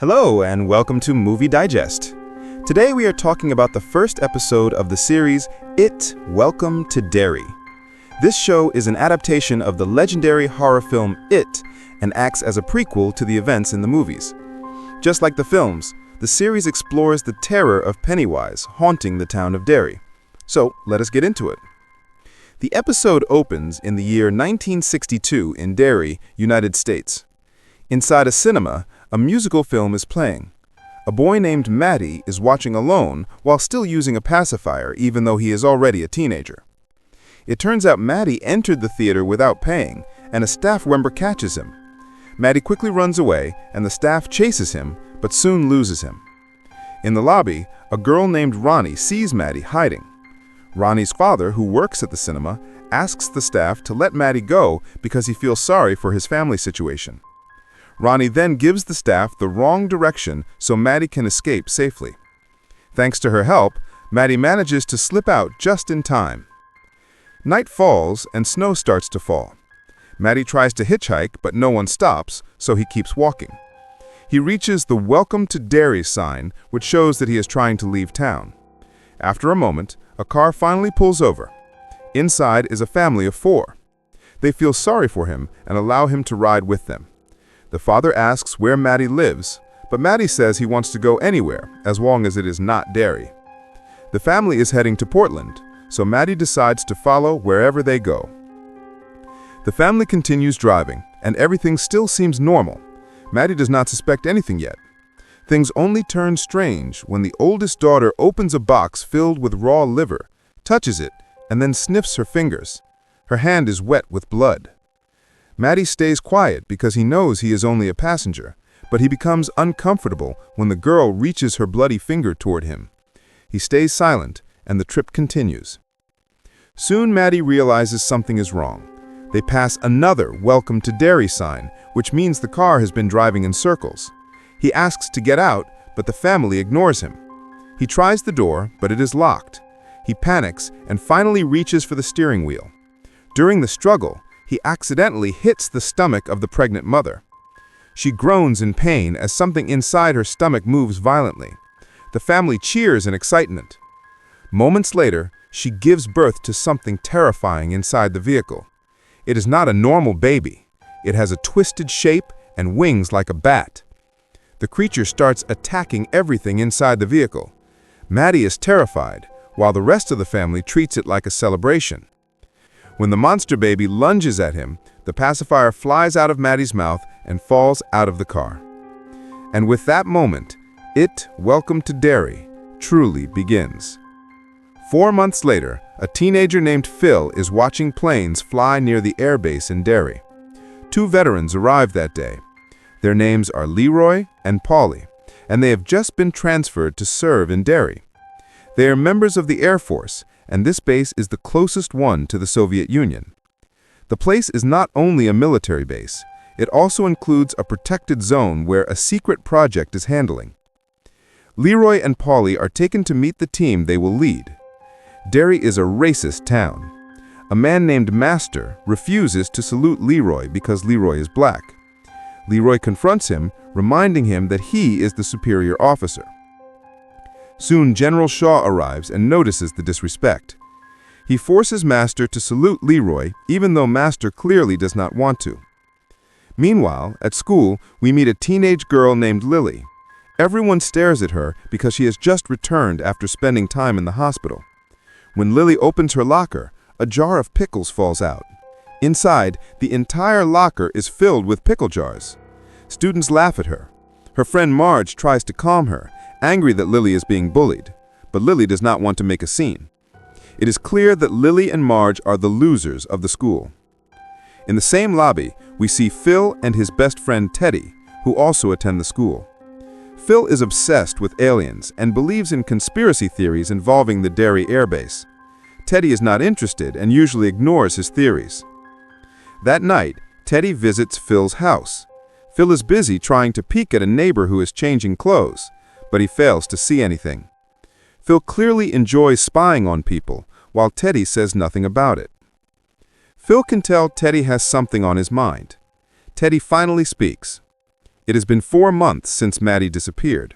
Hello and welcome to Movie Digest. Today we are talking about the first episode of the series It, Welcome to Derry. This show is an adaptation of the legendary horror film It and acts as a prequel to the events in the movies. Just like the films, the series explores the terror of Pennywise haunting the town of Derry. So let us get into it. The episode opens in the year 1962 in Derry, United States. Inside a cinema, a musical film is playing. A boy named Matty is watching alone while still using a pacifier even though he is already a teenager. It turns out Matty entered the theater without paying and a staff member catches him. Matty quickly runs away and the staff chases him but soon loses him. In the lobby, a girl named Ronnie sees Matty hiding. Ronnie's father, who works at the cinema, asks the staff to let Matty go because he feels sorry for his family situation. Ronnie then gives the staff the wrong direction so Matty can escape safely. Thanks to her help, Matty manages to slip out just in time. Night falls and snow starts to fall. Matty tries to hitchhike, but no one stops, so he keeps walking. He reaches the Welcome to Derry sign, which shows that he is trying to leave town. After a moment, a car finally pulls over. Inside is a family of 4. They feel sorry for him and allow him to ride with them. The father asks where Matty lives, but Matty says he wants to go anywhere, as long as it is not Derry. The family is heading to Portland, so Matty decides to follow wherever they go. The family continues driving, and everything still seems normal. Matty does not suspect anything yet. Things only turn strange when the oldest daughter opens a box filled with raw liver, touches it, and then sniffs her fingers. Her hand is wet with blood. Matty stays quiet because he knows he is only a passenger, but he becomes uncomfortable when the girl reaches her bloody finger toward him. He stays silent, and the trip continues. Soon Matty realizes something is wrong. They pass another Welcome to Derry sign, which means the car has been driving in circles. He asks to get out, but the family ignores him. He tries the door, but it is locked. He panics and finally reaches for the steering wheel. During the struggle, he accidentally hits the stomach of the pregnant mother. She groans in pain as something inside her stomach moves violently. The family cheers in excitement. Moments later, she gives birth to something terrifying inside the vehicle. It is not a normal baby. It has a twisted shape and wings like a bat. The creature starts attacking everything inside the vehicle. Matty is terrified, while the rest of the family treats it like a celebration. When the monster baby lunges at him, the pacifier flies out of Matty's mouth and falls out of the car. And with that moment, It, Welcome to Derry, truly begins. 4 months later, a teenager named Phil is watching planes fly near the airbase in Derry. 2 veterans arrived that day. Their names are Leroy and Polly, and they have just been transferred to serve in Derry. They are members of the Air Force, and this base is the closest one to the Soviet Union. The place is not only a military base, it also includes a protected zone where a secret project is handling. Leroy and Polly are taken to meet the team they will lead. Derry is a racist town. A man named Master refuses to salute Leroy because Leroy is black. Leroy confronts him, reminding him that he is the superior officer. Soon General Shaw arrives and notices the disrespect. He forces Master to salute Leroy, even though Master clearly does not want to. Meanwhile, at school, we meet a teenage girl named Lilly. Everyone stares at her because she has just returned after spending time in the hospital. When Lilly opens her locker, a jar of pickles falls out. Inside, the entire locker is filled with pickle jars. Students laugh at her. Her friend Marge tries to calm her, angry that Lilly is being bullied, but Lilly does not want to make a scene. It is clear that Lilly and Marge are the losers of the school. In the same lobby, we see Phil and his best friend Teddy, who also attend the school. Phil is obsessed with aliens and believes in conspiracy theories involving the Derry airbase. Teddy is not interested and usually ignores his theories. That night, Teddy visits Phil's house. Phil is busy trying to peek at a neighbor who is changing clothes, but he fails to see anything. Phil clearly enjoys spying on people, while Teddy says nothing about it. Phil can tell Teddy has something on his mind. Teddy finally speaks. It has been 4 months since Maddie disappeared.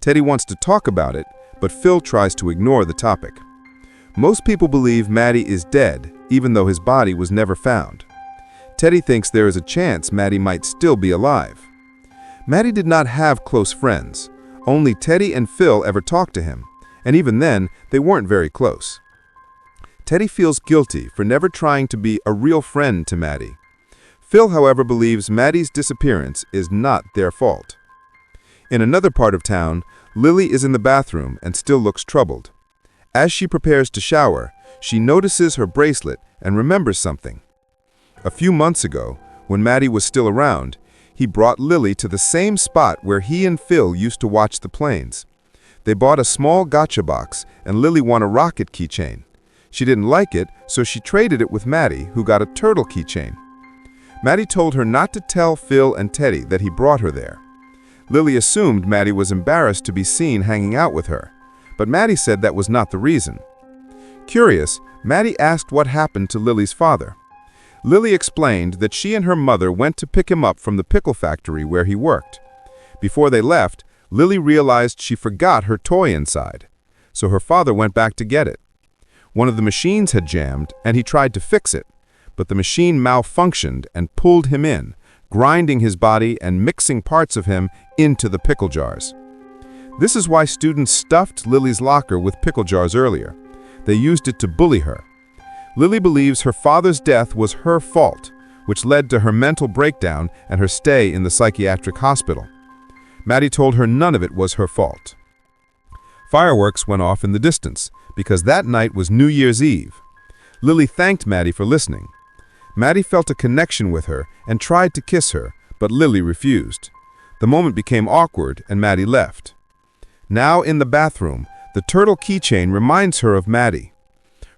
Teddy wants to talk about it, but Phil tries to ignore the topic. Most people believe Maddie is dead, even though his body was never found. Teddy thinks there is a chance Maddie might still be alive. Maddie did not have close friends. Only Teddy and Phil ever talked to him, and even then, they weren't very close. Teddy feels guilty for never trying to be a real friend to Maddie. Phil, however, believes Maddie's disappearance is not their fault. In another part of town, Lilly is in the bathroom and still looks troubled. As she prepares to shower, she notices her bracelet and remembers something. A few months ago, when Maddie was still around, he brought Lilly to the same spot where he and Phil used to watch the planes. They bought a small gotcha box, and Lilly won a rocket keychain. She didn't like it, so she traded it with Maddie, who got a turtle keychain. Maddie told her not to tell Phil and Teddy that he brought her there. Lilly assumed Maddie was embarrassed to be seen hanging out with her, but Maddie said that was not the reason. Curious, Maddie asked what happened to Lilly's father. Lilly explained that she and her mother went to pick him up from the pickle factory where he worked. Before they left, Lilly realized she forgot her toy inside, so her father went back to get it. One of the machines had jammed, and he tried to fix it, but the machine malfunctioned and pulled him in, grinding his body and mixing parts of him into the pickle jars. This is why students stuffed Lilly's locker with pickle jars earlier. They used it to bully her. Lilly believes her father's death was her fault, which led to her mental breakdown and her stay in the psychiatric hospital. Maddie told her none of it was her fault. Fireworks went off in the distance, because that night was New Year's Eve. Lilly thanked Maddie for listening. Maddie felt a connection with her and tried to kiss her, but Lilly refused. The moment became awkward and Maddie left. Now in the bathroom, the turtle keychain reminds her of Maddie.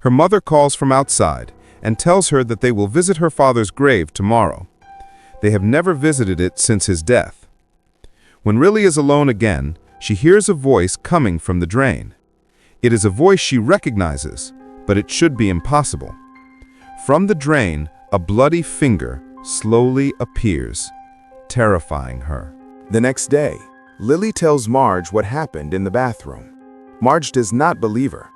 Her mother calls from outside and tells her that they will visit her father's grave tomorrow. They have never visited it since his death. When Lilly is alone again, she hears a voice coming from the drain. It is a voice she recognizes, but it should be impossible. From the drain, a bloody finger slowly appears, terrifying her. The next day, Lilly tells Marge what happened in the bathroom. Marge does not believe her.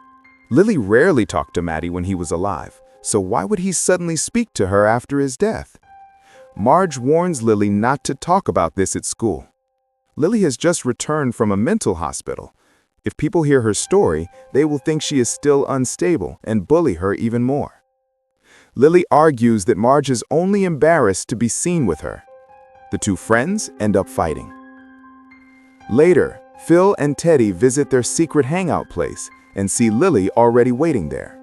Lilly rarely talked to Maddie when he was alive, so why would he suddenly speak to her after his death? Marge warns Lilly not to talk about this at school. Lilly has just returned from a mental hospital. If people hear her story, they will think she is still unstable and bully her even more. Lilly argues that Marge is only embarrassed to be seen with her. The two friends end up fighting. Later, Phil and Teddy visit their secret hangout place and see Lilly already waiting there.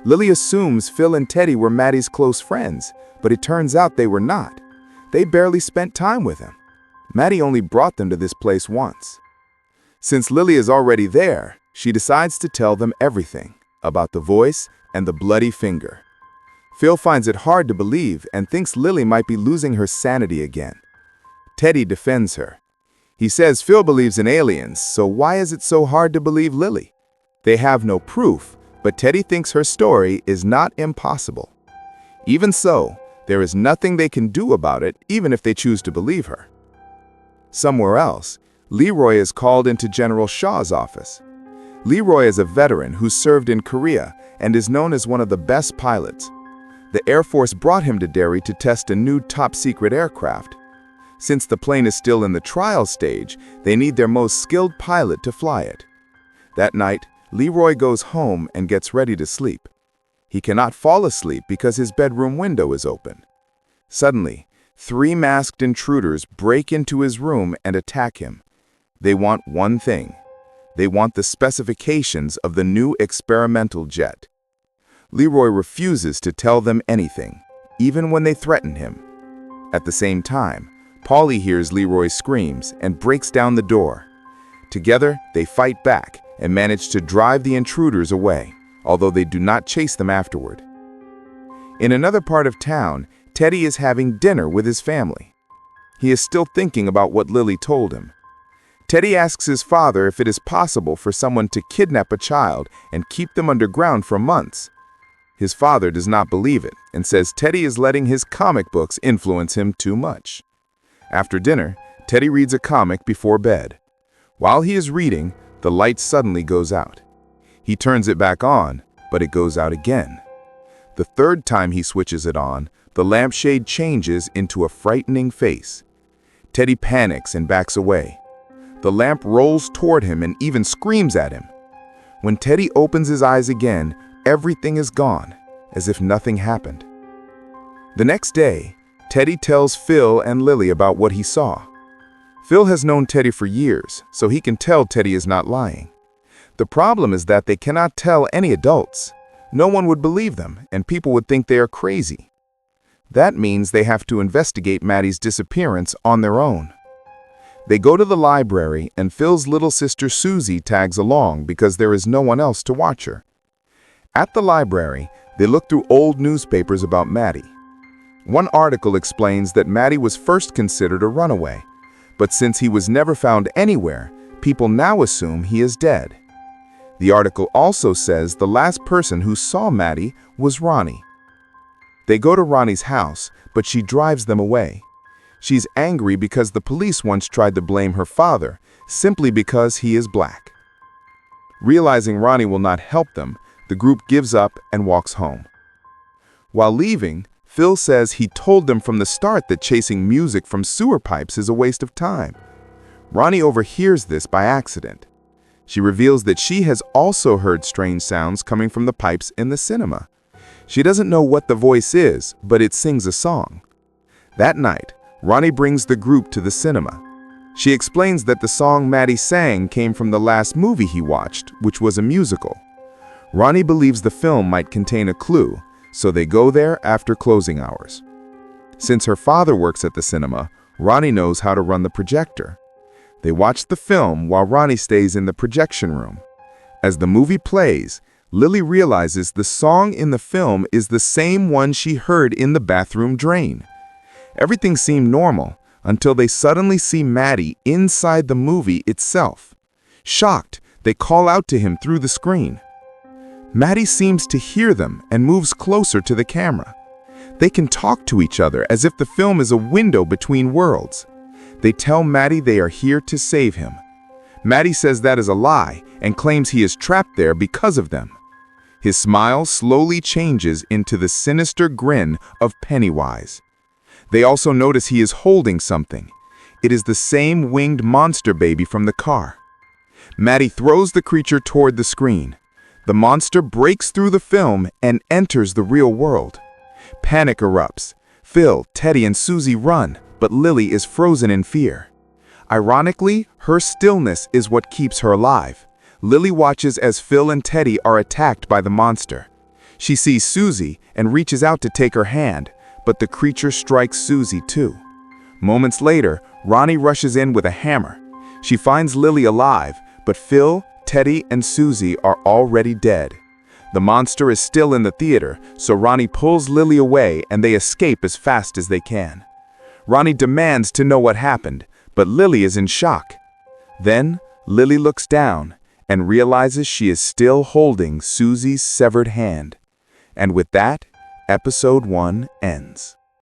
Lilly assumes Phil and Teddy were Maddie's close friends, but it turns out they were not. They barely spent time with him. Maddie only brought them to this place once. Since Lilly is already there, she decides to tell them everything about the voice and the bloody finger. Phil finds it hard to believe and thinks Lilly might be losing her sanity again. Teddy defends her. He says Phil believes in aliens, so why is it so hard to believe Lilly? They have no proof, but Teddy thinks her story is not impossible. Even so, there is nothing they can do about it, even if they choose to believe her. Somewhere else, Leroy is called into General Shaw's office. Leroy is a veteran who served in Korea and is known as one of the best pilots. The Air Force brought him to Derry to test a new top-secret aircraft. Since the plane is still in the trial stage, they need their most skilled pilot to fly it. That night, Leroy goes home and gets ready to sleep. He cannot fall asleep because his bedroom window is open. Suddenly, 3 masked intruders break into his room and attack him. They want one thing. They want the specifications of the new experimental jet. Leroy refuses to tell them anything, even when they threaten him. At the same time, Polly hears Leroy's screams and breaks down the door. Together, they fight back and manage to drive the intruders away, although they do not chase them afterward. In another part of town, Teddy is having dinner with his family. He is still thinking about what Lilly told him. Teddy asks his father if it is possible for someone to kidnap a child and keep them underground for months. His father does not believe it and says Teddy is letting his comic books influence him too much. After dinner, Teddy reads a comic before bed. While he is reading, the light suddenly goes out. He turns it back on, but it goes out again. The third time he switches it on, the lampshade changes into a frightening face. Teddy panics and backs away. The lamp rolls toward him and even screams at him. When Teddy opens his eyes again, everything is gone, as if nothing happened. The next day, Teddy tells Phil and Lilly about what he saw. Phil has known Teddy for years, so he can tell Teddy is not lying. The problem is that they cannot tell any adults. No one would believe them, and people would think they are crazy. That means they have to investigate Maddie's disappearance on their own. They go to the library, and Phil's little sister Susie tags along because there is no one else to watch her. At the library, they look through old newspapers about Maddie. One article explains that Maddie was first considered a runaway, but since he was never found anywhere, people now assume he is dead. The article also says the last person who saw Maddie was Ronnie. They go to Ronnie's house, but she drives them away. She's angry because the police once tried to blame her father simply because he is black. Realizing Ronnie will not help them, the group gives up and walks home. While leaving, Phil says he told them from the start that chasing music from sewer pipes is a waste of time. Ronnie overhears this by accident. She reveals that she has also heard strange sounds coming from the pipes in the cinema. She doesn't know what the voice is, but it sings a song. That night, Ronnie brings the group to the cinema. She explains that the song Maddie sang came from the last movie he watched, which was a musical. Ronnie believes the film might contain a clue, so they go there after closing hours. Since her father works at the cinema, Ronnie knows how to run the projector. They watch the film while Ronnie stays in the projection room. As the movie plays, Lilly realizes the song in the film is the same one she heard in the bathroom drain. Everything seemed normal until they suddenly see Maddie inside the movie itself. Shocked, they call out to him through the screen. Maddie seems to hear them and moves closer to the camera. They can talk to each other as if the film is a window between worlds. They tell Maddie they are here to save him. Maddie says that is a lie and claims he is trapped there because of them. His smile slowly changes into the sinister grin of Pennywise. They also notice he is holding something. It is the same winged monster baby from the car. Maddie throws the creature toward the screen. The monster breaks through the film and enters the real world. Panic erupts. Phil, Teddy, and Susie run, but Lilly is frozen in fear. Ironically, her stillness is what keeps her alive. Lilly watches as Phil and Teddy are attacked by the monster. She sees Susie and reaches out to take her hand, but the creature strikes Susie too. Moments later, Ronnie rushes in with a hammer. She finds Lilly alive, but Phil, Teddy, and Susie are already dead. The monster is still in the theater, so Ronnie pulls Lilly away and they escape as fast as they can. Ronnie demands to know what happened, but Lilly is in shock. Then, Lilly looks down and realizes she is still holding Susie's severed hand. And with that, Episode 1 ends.